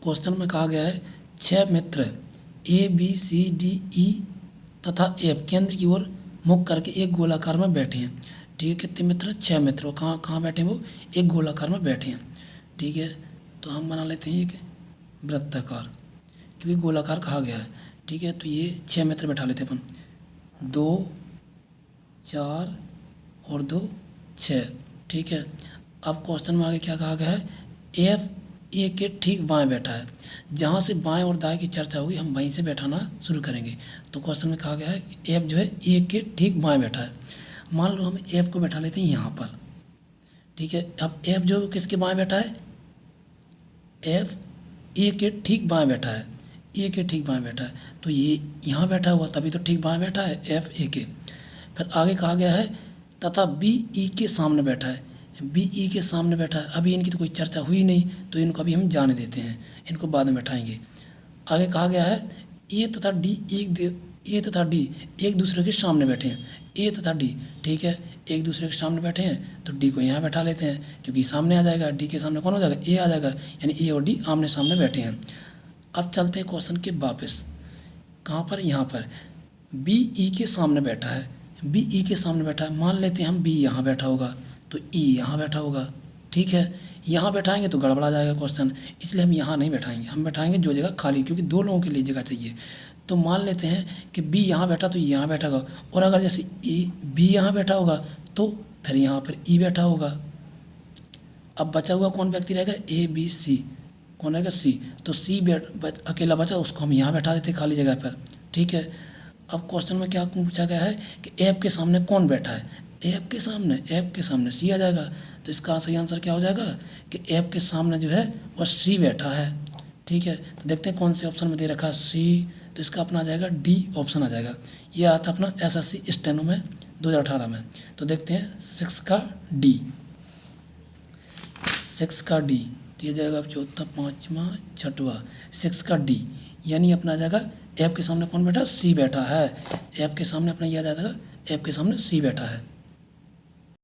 Question में कहा गया है 6 मित्र ए बी सी डी ई तथा एफ केंद्र की ओर मुख करके एक गोलाकार में बैठे हैं। ठीक है, कितने मित्र? 6 मित्र। वो कहाँ बैठे हैं? वो एक गोलाकार में बैठे हैं। ठीक है, तो हम बना लेते हैं एक वृत्ताकार, क्योंकि गोलाकार कहा गया है। ठीक है, तो ये 6 मित्र बैठा लेते हैं अपन, 2 4 और 2 6। ठीक है, अब क्वेश्चन में आगे क्या कहा गया है? एफ ए के ठीक बाएं बैठा है। जहाँ से बाएं और दाएं की चर्चा होगी हम वहीं से बैठाना शुरू करेंगे। तो क्वेश्चन में कहा गया है एफ जो है ए के ठीक बाएं बैठा है। मान लो हम एफ को बैठा लेते हैं यहाँ पर। ठीक है, अब एफ जो किसके बाएं बैठा है? एफ ए के ठीक बाएं बैठा है। ए के ठीक बाएं बैठा है, तो ये यहाँ बैठा हुआ तभी तो ठीक बाएं बैठा है एफ ए के। फिर आगे कहा गया है तथा बी ई के सामने बैठा है। बी ई के सामने बैठा है, अभी इनकी तो कोई चर्चा हुई नहीं, तो इनको अभी हम जाने देते हैं, इनको बाद में बैठाएंगे। आगे कहा गया है ए तथा डी एक दूसरे के सामने बैठे हैं। ए तथा डी, ठीक है, एक दूसरे के सामने बैठे हैं, तो डी को यहाँ बैठा लेते हैं, क्योंकि सामने आ जाएगा। डी के सामने कौन हो जाएगा? ए आ जाएगा, यानी ए और डी आमने सामने बैठे हैं। अब चलते हैं क्वेश्चन के वापस। कहाँ पर? यहाँ पर बी ई के सामने बैठा है। बी ई के सामने बैठा है, मान लेते हैं हम बी यहाँ बैठा होगा तो ई यहाँ बैठा होगा। ठीक है, यहाँ बैठाएंगे तो गड़बड़ा जाएगा क्वेश्चन, इसलिए हम यहाँ नहीं बैठाएंगे, हम बैठाएंगे जो जगह खाली, क्योंकि 2 लोगों के लिए जगह चाहिए। तो मान लेते हैं कि बी यहाँ बैठा तो यहाँ बैठा होगा, और अगर जैसे बी यहाँ बैठा होगा तो फिर यहाँ पर ई बैठा होगा। अब बचा हुआ कौन व्यक्ति रहेगा? A B C. कौन रहेगा? सी। तो सी अकेला बचा, उसको हम यहाँ बैठा देते खाली जगह पर। ठीक है, अब क्वेश्चन में क्या पूछा गया है कि एफ के सामने कौन बैठा है? एफ के सामने सी आ जाएगा। तो इसका सही आंसर क्या हो जाएगा कि एफ के सामने जो है वह सी बैठा है। ठीक है, तो देखते हैं कौन से ऑप्शन में दे रखा है सी, तो इसका अपना आ जाएगा डी ऑप्शन आ जाएगा। ये आता अपना एसएससी स्टेनो में 2018 में। तो देखते हैं 6 का डी, 6 का डी, तो ये जाएगा चौथा, पाँचवा, छठवा, 6 का डी, यानी अपना आ जाएगा एफ के सामने कौन बैठा? सी बैठा है। एफ के सामने अपना यह आ जाएगा, एफ के सामने सी बैठा है।